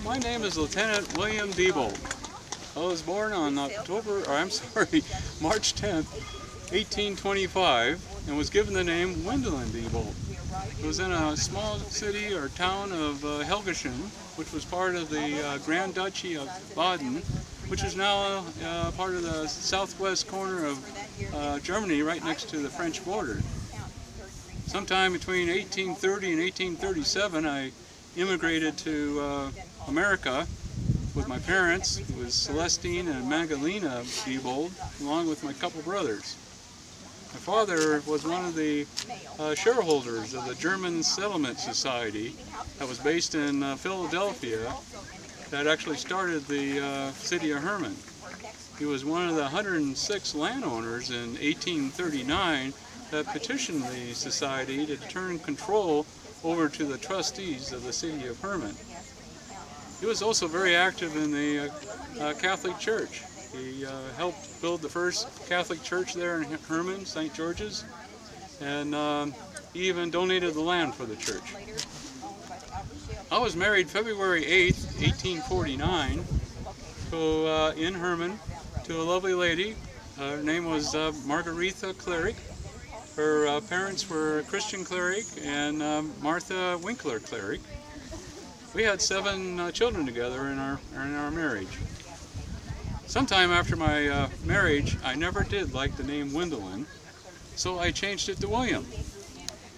My name is Lieutenant William Diebold. I was born on March 10th, 1825, and was given the name Wendelin Diebold. It was in a small city or town of Helgischen, which was part of the Grand Duchy of Baden, which is now part of the southwest corner of Germany, right next to the French border. Sometime between 1830 and 1837, I immigrated to America with my parents. It was Celestine and Magdalena Diebold, along with my couple brothers. My father was one of the shareholders of the German Settlement Society that was based in Philadelphia, that actually started the city of Herman. He was one of the 106 landowners in 1839 that petitioned the society to turn control over to the trustees of the city of Herman. He was also very active in the Catholic Church. He helped build the first Catholic church there in Herman, St. George's, and he even donated the land for the church. I was married February 8th, 1849, in Herman, to a lovely lady. Her name was Margaretha Cleric. Her parents were Christian Cleric and Martha Winkler Cleric. We had 7 children together in our marriage. Sometime after my marriage, I never did like the name Wendelin, so I changed it to William.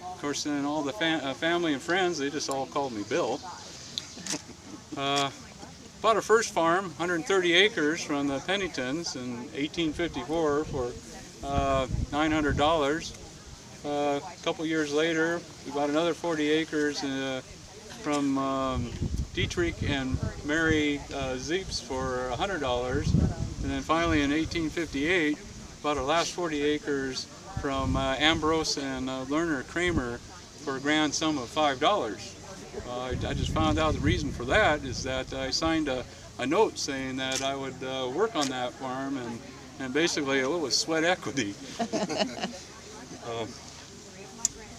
Of course, then all the family and friends, they just all called me Bill. Bought our first farm, 130 acres, from the Penningtons in 1854 for $900. A couple years later, we bought another 40 acres from Dietrich and Mary Zeeps for $100, and then finally in 1858 bought our last 40 acres from Ambrose and Lerner Kramer for a grand sum of $5. I just found out the reason for that is that I signed a note saying that I would work on that farm, and basically it was sweat equity.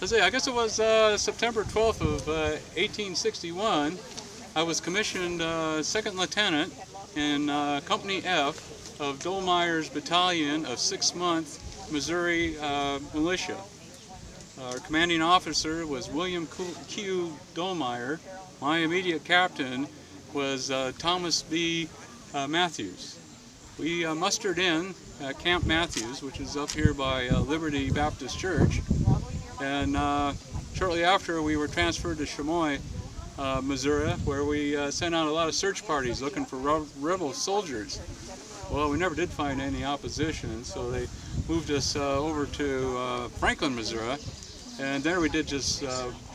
Let's see, I guess it was September 12th of 1861. I was commissioned second lieutenant in Company F of Dolmeyer's battalion of 6th Missouri militia. Our commanding officer was William Q. Dolmeyer. My immediate captain was Thomas B. Matthews. We mustered in at Camp Matthews, which is up here by Liberty Baptist Church, and shortly after we were transferred to Chamois, Missouri, where we sent out a lot of search parties looking for rebel soldiers. Well, we never did find any opposition, so they moved us over to Franklin, Missouri, and there we did just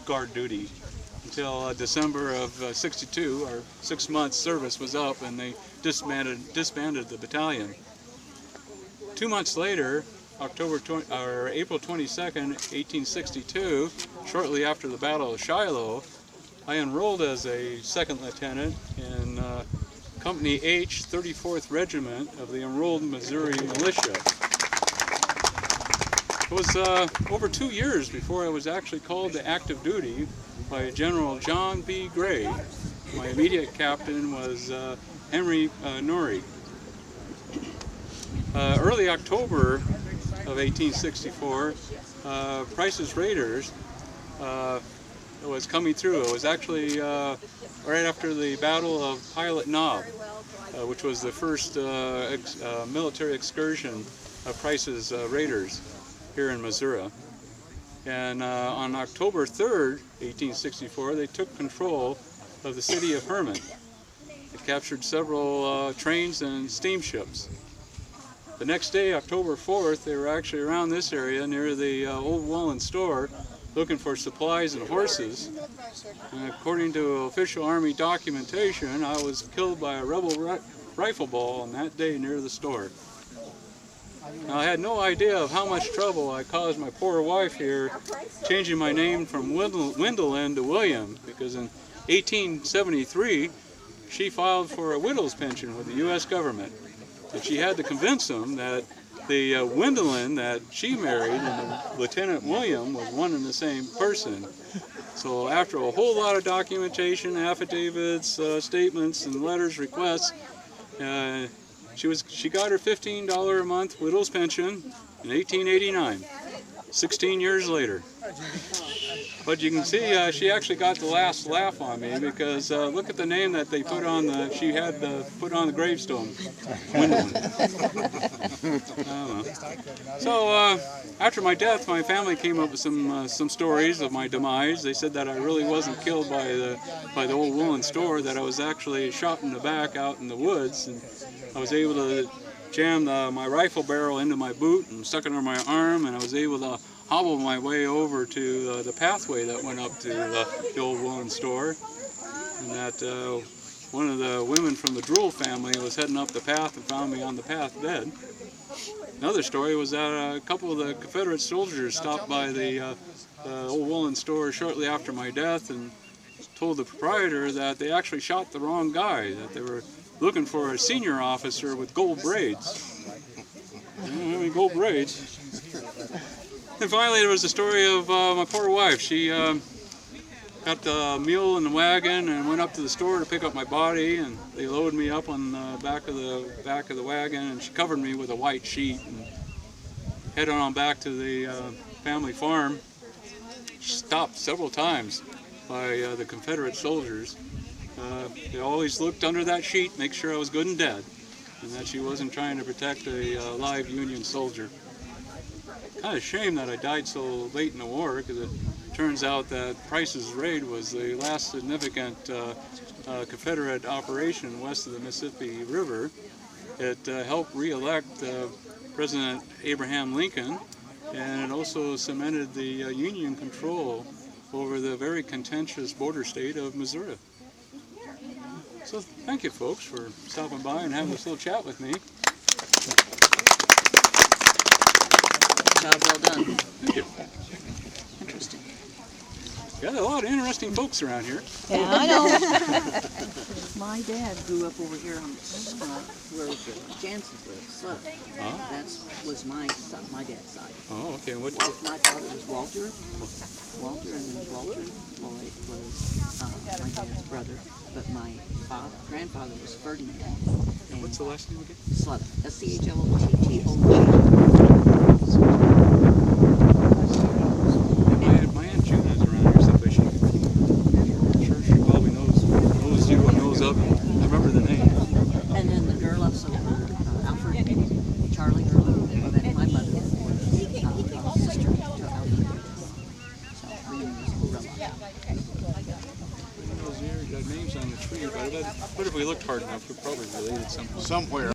guard duty until December of '62. Our 6-month service was up, and they disbanded the battalion. 2 months later, April 22nd, 1862, shortly after the Battle of Shiloh, I enrolled as a second lieutenant in Company H, 34th Regiment of the Enrolled Missouri Militia. It was over 2 years before I was actually called to active duty by General John B. Gray. My immediate captain was Henry Norrie. Early October of 1864, Price's Raiders was coming through. It was actually right after the Battle of Pilot Knob, which was the first military excursion of Price's Raiders here in Missouri. And on October 3rd, 1864, they took control of the city of Herman. They captured several trains and steamships. The next day, October 4th, they were actually around this area near the Old Woolen store looking for supplies and horses. And according to official Army documentation, I was killed by a rebel rifle ball on that day near the store. Now, I had no idea of how much trouble I caused my poor wife here, changing my name from Wendelin to William, because in 1873, she filed for a widow's pension with the U.S. government. But she had to convince them that the Wendelin that she married and the Lieutenant William was one and the same person. So after a whole lot of documentation, affidavits, statements, and letters, requests, she got her $15 a month widow's pension in 1889, 16 years later. But you can see she actually got the last laugh on me, because look at the name that they put on she had put on the gravestone, Wendland. So after my death, my family came up with some stories of my demise. They said that I really wasn't killed by the old woolen store, that I was actually shot in the back out in the woods, and I was able to jam my rifle barrel into my boot and stuck it under my arm, and I was able to hobble my way over to the pathway that went up to the old woolen store, and that one of the women from the Drool family was heading up the path and found me on the path dead. Another story was that a couple of the Confederate soldiers stopped by the old woolen store shortly after my death and told the proprietor that they actually shot the wrong guy, that they were looking for a senior officer with gold braids. I don't have any gold braids. And finally, there was the story of my poor wife. She got the mule in the wagon and went up to the store to pick up my body, and they loaded me up on the back of the wagon, and she covered me with a white sheet and headed on back to the family farm. She stopped several times by the Confederate soldiers. They always looked under that sheet, make sure I was good and dead, and that she wasn't trying to protect a live Union soldier. Kind of shame that I died so late in the war, because it turns out that Price's Raid was the last significant Confederate operation west of the Mississippi River. It helped re-elect President Abraham Lincoln, and it also cemented the Union control over the very contentious border state of Missouri. So thank you, folks, for stopping by and having this little chat with me. Job well done. Thank you. Interesting. Got a lot of interesting folks around here. Yeah, I know. My dad grew up over here on where Jansen's lived, so that was my dad's side. Oh, okay. What? My father was Walter, and then Walter Lloyd was my dad's brother, but my grandfather was Ferdinand. And What's the last name again? Slutto. S-C-H-L-O-T-T-O. My Aunt June is around here someplace. She probably knows you and knows of it. I remember the name. And then the girl also, Alfred, Charlie girl, well, then my mother was sister to Alfred. So her name was Lorella. Those names on the tree, but if we looked hard enough, we're probably related somewhere.